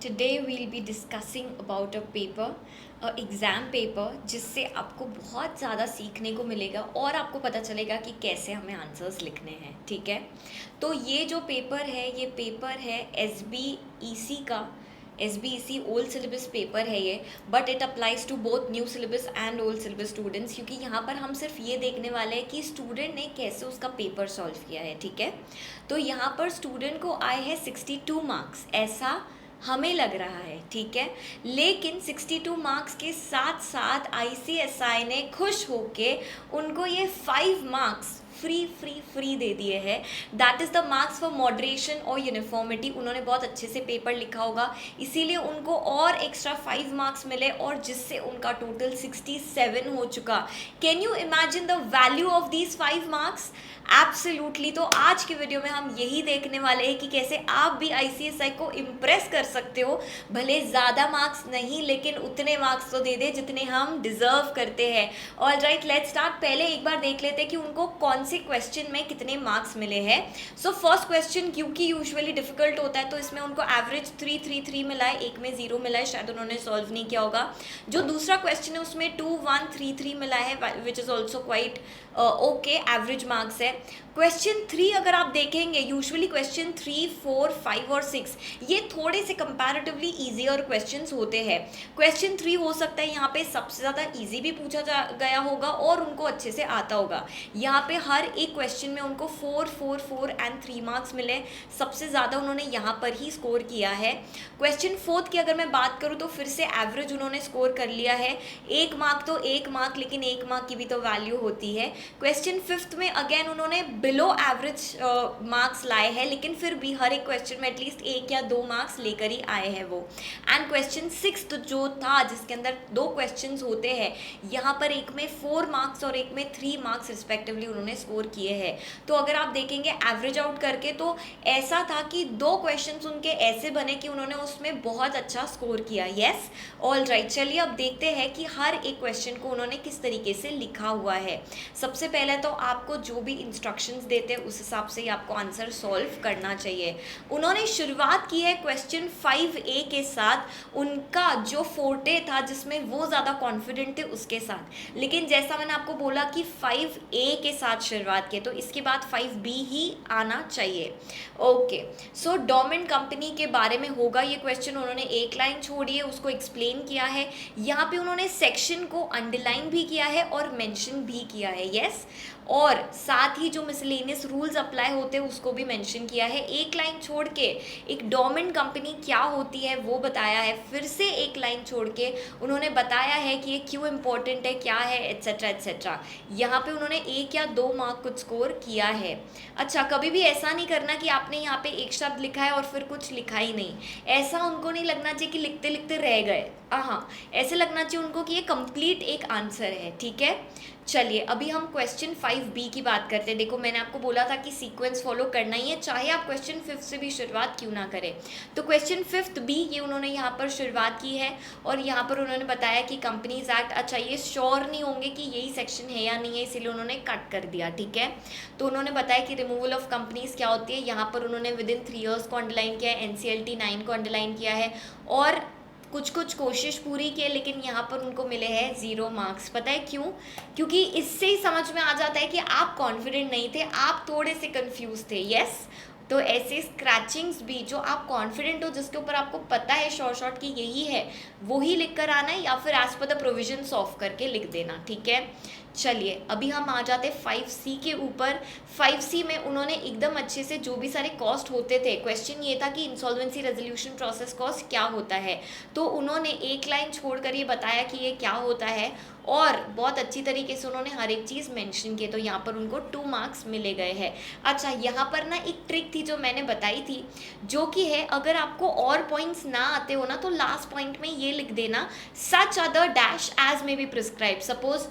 Today we'll be discussing about a paper, exam paper, जिससे आपको बहुत ज़्यादा सीखने को मिलेगा और आपको पता चलेगा कि कैसे हमें आंसर्स लिखने हैं। ठीक है, तो ये जो पेपर है ये पेपर है SBEC का। SBEC ओल्ड सिलेबस पेपर है ये, but it applies to both new syllabus and old syllabus students, क्योंकि यहाँ पर हम सिर्फ ये देखने वाले हैं कि स्टूडेंट ने कैसे उसका पेपर सॉल्व किया है। ठीक है, तो यहाँ पर स्टूडेंट को आए हैं 62 मार्क्स, ऐसा हमें लग रहा है। ठीक है, लेकिन 62 मार्क्स के साथ साथ ICSI ने खुश होके उनको ये 5 मार्क्स फ्री दे दिए हैं। That is the marks for moderation और यूनिफॉर्मिटी। उन्होंने बहुत अच्छे से पेपर लिखा होगा, इसीलिए उनको और एक्स्ट्रा 5 मार्क्स मिले और जिससे उनका टोटल 67 हो चुका। Can you imagine the value of these 5 marks? Absolutely. तो आज की वीडियो में हम यही देखने वाले हैं कि कैसे आप भी ICSI को इम्प्रेस कर सकते हो। भले ज़्यादा मार्क्स नहीं, लेकिन उतने मार्क्स तो दे दे जितने हम डिजर्व करते हैं। All right, let's start. पहले एक बार देख लेते हैं कि उनको कौन से क्वेश्चन में कितने मार्क्स मिले हैं। सो फर्स्ट क्वेश्चन, क्योंकि यूजुअली डिफिकल्ट होता है तो इसमें उनको एवरेज 3 मिला है, एक में 0 मिला है, शायद उन्होंने सॉल्व नहीं किया होगा। जो दूसरा क्वेश्चन है उसमें 2 1 3 3 मिला है, which is also quite okay, average marks है। क्वेश्चन 3 अगर आप देखेंगे, यूजुअली क्वेश्चन 3 4 5 और 6 ये थोड़े से कंपैरेटिवली ईजी और क्वेश्चंस होते हैं। क्वेश्चन 3 हो सकता है यहाँ पे सबसे ज़्यादा ईजी भी पूछा गया होगा और उनको अच्छे से आता होगा। यहाँ पे हर एक क्वेश्चन में उनको 4 4 4 एंड 3 मार्क्स मिले, सबसे ज़्यादा उन्होंने यहाँ पर ही स्कोर किया है। क्वेश्चन 4 की अगर मैं बात करूँ तो फिर से एवरेज उन्होंने स्कोर कर लिया है। 1 मार्क तो 1 मार्क, लेकिन 1 मार्क की भी तो वैल्यू होती है। क्वेश्चन 5 में अगेन उन्होंने बिलो एवरेज मार्क्स लाए हैं, लेकिन फिर भी हर एक क्वेश्चन में एटलीस्ट 1 या 2 मार्क्स लेकर ही आए हैं वो। एंड क्वेश्चन 6 जो था, जिसके अंदर 2 क्वेश्चंस होते हैं, यहाँ पर एक में 4 मार्क्स और एक में 3 मार्क्स रिस्पेक्टिवली उन्होंने स्कोर किए हैं। तो अगर आप देखेंगे एवरेज आउट करके तो ऐसा था कि 2 क्वेश्चंस उनके ऐसे बने कि उन्होंने उसमें बहुत अच्छा स्कोर किया। यस, ऑल राइट, चलिए अब देखते हैं कि हर एक क्वेश्चन को उन्होंने किस तरीके से लिखा हुआ है। सबसे पहले तो आपको जो भी इंस्ट्रक्शंस देते हैं उस हिसाब से ही आपको आंसर सॉल्व करना चाहिए। उन्होंने शुरुआत की है क्वेश्चन 5A के साथ, उनका जो फोर्टे था जिसमें वो ज़्यादा कॉन्फिडेंट थे उसके साथ, लेकिन जैसा मैंने आपको बोला कि 5A के साथ शुरुआत की, तो इसके बाद 5B ही आना चाहिए। ओके, सो डोमेन कंपनी के बारे में होगा ये क्वेश्चन। उन्होंने एक लाइन छोड़ी है, उसको एक्सप्लेन किया है। यहाँ पे उन्होंने सेक्शन को अंडरलाइन भी किया है और मेंशन भी किया है। यस, और साथ ही जो मिसलेनियस रूल्स अप्लाई होते हैं उसको भी मेंशन किया है। एक लाइन छोड़ के एक डोमेन कंपनी क्या होती है वो बताया है। फिर से एक लाइन छोड़ के उन्होंने बताया है कि ये क्यों इम्पोर्टेंट है, क्या है, एट्सेट्रा एट्सेट्रा। यहाँ पे उन्होंने 1 या 2 मार्क कुछ स्कोर किया है। अच्छा, कभी भी ऐसा नहीं करना कि आपने यहाँ पे एक शब्द लिखा है और फिर कुछ लिखा ही नहीं। ऐसा उनको नहीं लगना चाहिए कि लिखते लिखते रह गए। हाँ, ऐसे लगना चाहिए उनको कि ये कंप्लीट एक आंसर है। ठीक है, चलिए अभी हम क्वेश्चन 5B की बात करते हैं। देखो, मैंने आपको बोला था कि सीक्वेंस फॉलो करना ही है, चाहे आप क्वेश्चन 5 से भी शुरुआत क्यों ना करें। तो क्वेश्चन 5B ये उन्होंने यहाँ पर शुरुआत की है और यहाँ पर उन्होंने बताया कि कंपनीज एक्ट। अच्छा, ये श्योर नहीं होंगे कि यही सेक्शन है या नहीं है, इसीलिए उन्होंने कट कर दिया। ठीक है, तो उन्होंने बताया कि रिमूवल ऑफ कंपनीज क्या होती है। यहाँ पर उन्होंने विदिन 3 ईयर्स को अंडरलाइन किया है, NCLT 9 को अंडरलाइन किया है और कुछ कोशिश पूरी की, लेकिन यहाँ पर उनको मिले हैं 0 मार्क्स। पता है क्यों? क्योंकि इससे ही समझ में आ जाता है कि आप कॉन्फिडेंट नहीं थे, आप थोड़े से कंफ्यूज थे। यस, तो ऐसे स्क्रैचिंग्स भी जो आप कॉन्फिडेंट हो, जिसके ऊपर आपको पता है शॉर्ट कि यही है, वो ही लिख कर आना है, या फिर as per the provision of करके लिख देना। ठीक है, चलिए अभी हम आ जाते 5C के ऊपर। 5C में उन्होंने एकदम अच्छे से जो भी सारे कॉस्ट होते थे, क्वेश्चन ये था कि इंसॉल्वेंसी रेजोल्यूशन प्रोसेस कॉस्ट क्या होता है, तो उन्होंने एक लाइन छोड़कर ये बताया कि ये क्या होता है और बहुत अच्छी तरीके से उन्होंने हर एक चीज़ मेंशन की, तो यहाँ पर उनको 2 मार्क्स मिले गए हैं। अच्छा, यहाँ पर ना एक ट्रिक थी जो मैंने बताई थी, जो कि है अगर आपको और पॉइंट्स ना आते हो ना तो लास्ट पॉइंट में ये लिख देना, such other dash as may be prescribe. Suppose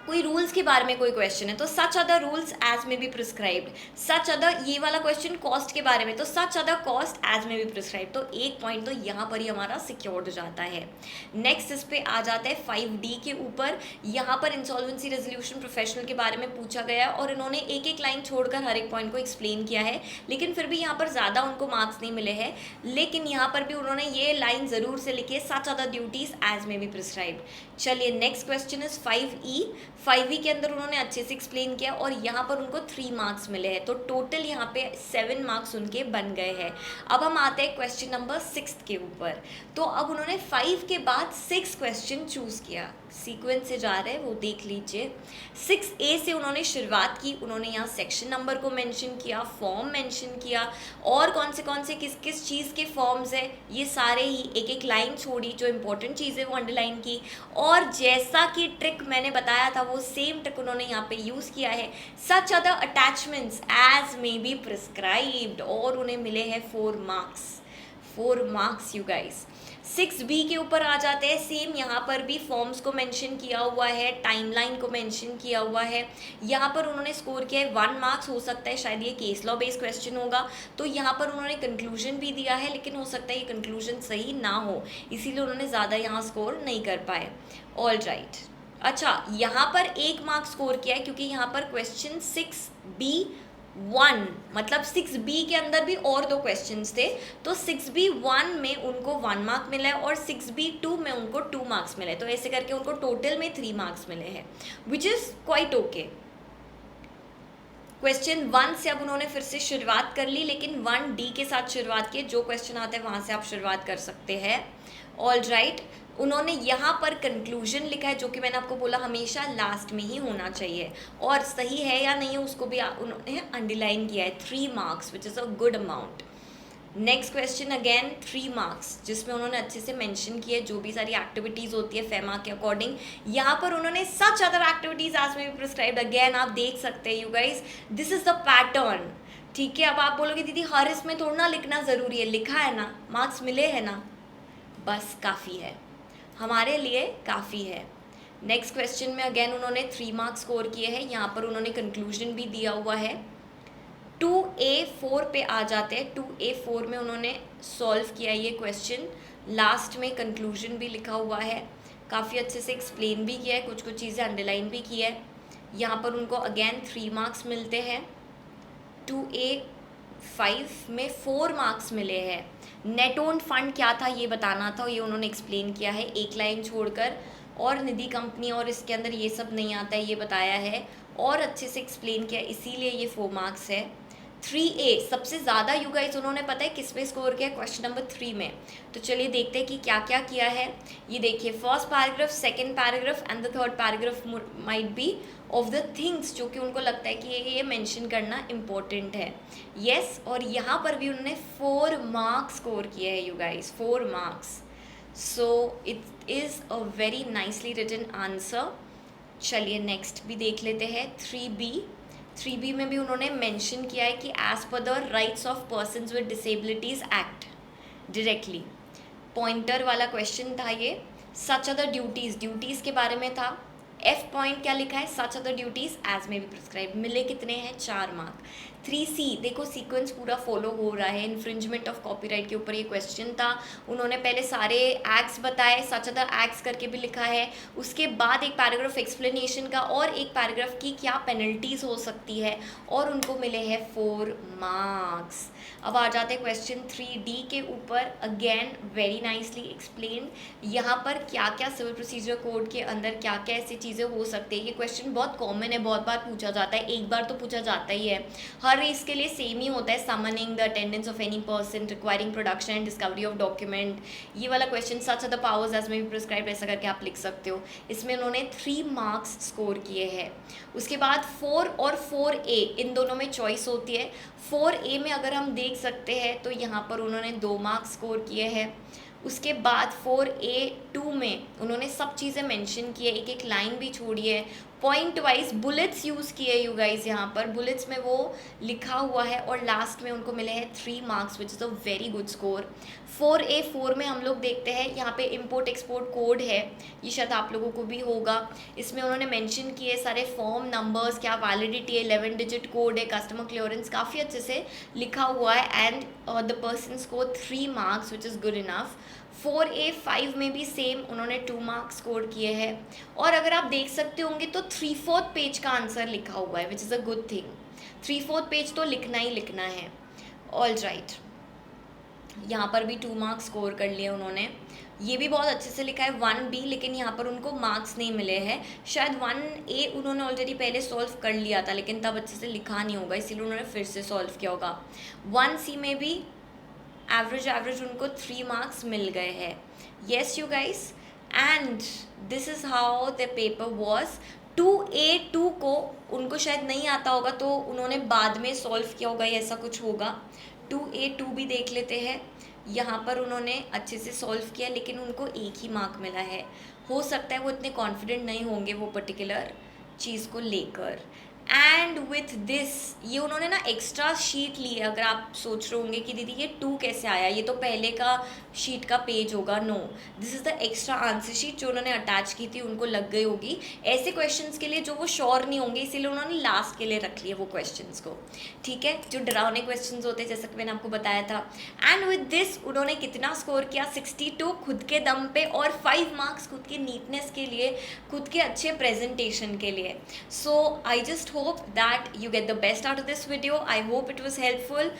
कोई रूल्स के बारे में कोई क्वेश्चन है तो such other rules as may be prescribed, such other, ये वाला क्वेश्चन कॉस्ट के बारे में तो such other cost as may be prescribed, तो एक पॉइंट तो यहाँ पर ही हमारा सिक्योर्ड हो जाता है। नेक्स्ट इस पे आ जाता है 5D के ऊपर। यहाँ पर इंसॉल्वेंसी रेजोल्यूशन प्रोफेशनल के बारे में पूछा गया है और इन्होंने एक एक लाइन छोड़कर हर एक पॉइंट को एक्सप्लेन किया है, लेकिन फिर भी यहाँ पर ज़्यादा उनको मार्क्स नहीं मिले हैं, लेकिन यहाँ पर भी उन्होंने ये लाइन ज़रूर से लिखी है, such other duties as may be prescribed. चलिए नेक्स्ट क्वेश्चन इज 5E के अंदर उन्होंने अच्छे से एक्सप्लेन किया और यहाँ पर उनको 3 मार्क्स मिले हैं, तो टोटल यहाँ पे 7 मार्क्स उनके बन गए हैं। अब हम आते हैं क्वेश्चन नंबर 6 के ऊपर। तो अब उन्होंने 5 के बाद 6 क्वेश्चन चूज किया, सीक्वेंस से जा रहे हैं वो देख लीजिए। 6A से उन्होंने शुरुआत की, उन्होंने यहाँ सेक्शन नंबर को मेंशन किया, फॉर्म मेंशन किया और कौन से किस किस चीज़ के फॉर्म्स है ये सारे ही एक एक लाइन छोड़ी, जो इंपॉर्टेंट चीज़ है वो अंडरलाइन की, और जैसा कि ट्रिक मैंने बताया था वो सेम ट्रिक उन्होंने यहाँ पे यूज़ किया है, such other attachments as may be prescribed, और उन्हें मिले हैं 4 मार्क्स यू गाइस। 6B के ऊपर आ जाते हैं, सेम यहाँ पर भी फॉर्म्स को मेंशन किया हुआ है, टाइमलाइन को मेंशन किया हुआ है। यहाँ पर उन्होंने स्कोर किया है 1 मार्क्स, हो सकता है शायद ये केस लॉ बेस्ड क्वेश्चन होगा, तो यहाँ पर उन्होंने कंक्लूजन भी दिया है, लेकिन हो सकता है ये कंक्लूजन सही ना हो, इसीलिए उन्होंने ज़्यादा यहाँ स्कोर नहीं कर पाए। ऑल राइट, अच्छा यहाँ पर 1 मार्क्स स्कोर किया है क्योंकि यहाँ पर क्वेश्चन 6B1 मतलब 6B के अंदर भी और 2 क्वेश्चंस थे, तो 6B1 में उनको 1 मार्क मिला है और 6B2 में उनको 2 मार्क्स मिले, तो ऐसे करके उनको टोटल में 3 मार्क्स मिले हैं, which is quite okay. Question 1 से अब उन्होंने फिर से शुरुआत कर ली, लेकिन 1D के साथ शुरुआत की, जो क्वेश्चन आते हैं वहाँ से आप शुरुआत कर सकते हैं। ऑल राइट, उन्होंने यहाँ पर कंक्लूजन लिखा है, जो कि मैंने आपको बोला हमेशा लास्ट में ही होना चाहिए, और सही है या नहीं है उसको भी उन्होंने अंडरलाइन किया है, 3 marks which is a good amount. Next question again 3 marks, जिसमें उन्होंने अच्छे से मेंशन किया जो भी सारी एक्टिविटीज़ होती है फेमा के अकॉर्डिंग। यहाँ पर उन्होंने such other activities as may भी प्रिस्क्राइब्ड, अगेन आप देख सकते हैं you guys, this is the pattern. ठीक है, अब आप बोलोगे दीदी हर इसमें थोड़ा ना लिखना ज़रूरी है, लिखा है ना, मार्क्स मिले हैं ना, बस काफ़ी है, हमारे लिए काफ़ी है। नेक्स्ट क्वेश्चन में अगेन उन्होंने 3 मार्क्स स्कोर किए हैं, यहाँ पर उन्होंने कंक्लूजन भी दिया हुआ है। 2A4 पे आ जाते हैं, 2A4 में उन्होंने सॉल्व किया ये क्वेश्चन, लास्ट में कंक्लूजन भी लिखा हुआ है, काफ़ी अच्छे से एक्सप्लेन भी किया है, कुछ कुछ चीज़ें अंडरलाइन भी की है। यहाँ पर उनको अगेन 3 मार्क्स मिलते हैं। 2A5 में 4 मार्क्स मिले हैं। नेट ओन फंड क्या था ये बताना था, ये उन्होंने एक्सप्लेन किया है एक लाइन छोड़कर, और निधि कंपनी और इसके अंदर ये सब नहीं आता है ये बताया है और अच्छे से एक्सप्लेन किया, इसीलिए ये 4 मार्क्स है। 3A सबसे ज़्यादा यू गाइस उन्होंने पता है किस में स्कोर किया, क्वेश्चन नंबर 3 में। तो चलिए देखते हैं कि क्या क्या किया है। ये देखिए, first paragraph, second paragraph and the third paragraph might be of the things, जो कि उनको लगता है कि ये मेंशन करना इम्पोर्टेंट है। यस, और यहाँ पर भी उन्होंने 4 मार्क्स स्कोर किए हैं you guys, 4 marks. So it is a very nicely written answer. चलिए नेक्स्ट भी देख लेते हैं, 3B में भी उन्होंने मेंशन किया है कि as per the rights of persons with disabilities act directly, pointer वाला क्वेश्चन था ये। सच अदर ड्यूटीज़ के बारे में था। F पॉइंट क्या लिखा है, such other duties as may be prescribe, मिले कितने हैं, 4 मार्क। 3C देखो सीक्वेंस पूरा फॉलो हो रहा है, इन्फ्रिंजमेंट ऑफ कॉपीराइट के ऊपर ये क्वेश्चन था। उन्होंने पहले सारे एक्ट्स बताए, सच अदर एक्ट्स करके भी लिखा है, उसके बाद एक पैराग्राफ एक्सप्लेनेशन का और एक पैराग्राफ की क्या पेनल्टीज़ हो सकती है, और उनको मिले हैं 4 मार्क्स। अब आ जाते हैं क्वेश्चन 3D के ऊपर, अगेन वेरी नाइसली एक्सप्लेन, यहाँ पर क्या क्या सिविल प्रोसीजर कोड के अंदर क्या क्या ऐसी चीज़ें हो सकती है। ये क्वेश्चन बहुत कॉमन है, बहुत बार पूछा जाता है, एक बार तो पूछा जाता ही है, हर इसके लिए सेम ही होता है, summoning the attendance of any person requiring production and discovery of document. ये वाला question such other powers as may be prescribe, ऐसा करके आप लिख सकते हो। इसमें उन्होंने 3 मार्क्स स्कोर किए हैं। उसके बाद 4 और 4A इन दोनों में चॉइस होती है। 4A में अगर हम देख सकते हैं तो यहाँ पर उन्होंने 2 मार्क्स स्कोर किए हैं। उसके बाद 4A2 में उन्होंने सब चीज़ें मेंशन की है, एक एक लाइन भी छोड़ी है, पॉइंट वाइज बुलेट्स यूज़ किए यू गाइस, यहाँ पर बुलेट्स में वो लिखा हुआ है और लास्ट में उनको मिले हैं 3 marks which is a very good score. 4A4 में हम लोग देखते हैं यहाँ पे इम्पोर्ट एक्सपोर्ट कोड है, ये शायद आप लोगों को भी होगा। इसमें उन्होंने मेंशन किए सारे फॉर्म नंबर्स, क्या वैलिडिटी है, 11 डिजिट कोड है, कस्टमर क्लियरेंस काफ़ी अच्छे से लिखा हुआ है and the person score 3 marks which is good enough. 4A5 में भी सेम उन्होंने 2 मार्क्स स्कोर किए हैं और अगर आप देख सकते होंगे तो 3/4 पेज का आंसर लिखा हुआ है which is a good thing. 3/4 page तो लिखना ही लिखना है। ऑल राइट, यहाँ पर भी 2 मार्क्स स्कोर कर लिए उन्होंने। ये भी बहुत अच्छे से लिखा है 1B, लेकिन यहाँ पर उनको मार्क्स नहीं मिले हैं। शायद 1A उन्होंने ऑलरेडी पहले सॉल्व कर लिया था लेकिन तब अच्छे से लिखा नहीं होगा, इसीलिए उन्होंने फिर से सॉल्व किया होगा। 1C में भी एवरेज उनको 3 मार्क्स मिल गए हैं। Yes you guys, and this is how the paper was. 2A2 को उनको शायद नहीं आता होगा तो उन्होंने बाद में सॉल्व किया होगा, ऐसा कुछ होगा। 2A2 भी देख लेते हैं। यहाँ पर उन्होंने अच्छे से सॉल्व किया लेकिन उनको 1 ही मार्क मिला है। हो सकता है वो इतने कॉन्फिडेंट नहीं होंगे वो पर्टिकुलर चीज़ को लेकर। एंड विथ दिस, ये उन्होंने ना एक्स्ट्रा शीट ली है। अगर आप सोच रहे होंगे कि दीदी ये 2 कैसे आया, ये तो पहले का शीट का पेज होगा, no, this is the extra answer sheet जो उन्होंने अटैच की थी, उनको लग गई होगी ऐसे क्वेश्चंस के लिए जो वो श्योर नहीं होंगे, इसीलिए उन्होंने लास्ट के लिए रख लिया वो क्वेश्चंस को, ठीक है, जो डरावने क्वेश्चंस होते हैं जैसा कि मैंने आपको बताया था। एंड विथ दिस उन्होंने कितना स्कोर किया, 62 खुद के दम पे और 5 मार्क्स खुद के नीटनेस के लिए, खुद के अच्छे प्रेजेंटेशन के लिए। So I just hope that you get the best out of this video. I hope it was helpful.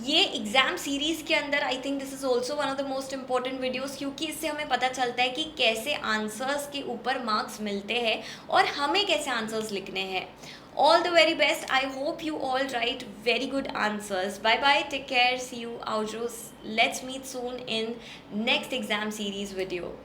ये एग्ज़ाम सीरीज़ के अंदर I think this is also one of the most important videos, क्योंकि इससे हमें पता चलता है कि कैसे आंसर्स के ऊपर मार्क्स मिलते हैं और हमें कैसे आंसर्स लिखने हैं। All the very best, I hope you all write very good answers. Bye bye, take care, see you, outros, let's meet soon in next exam series video.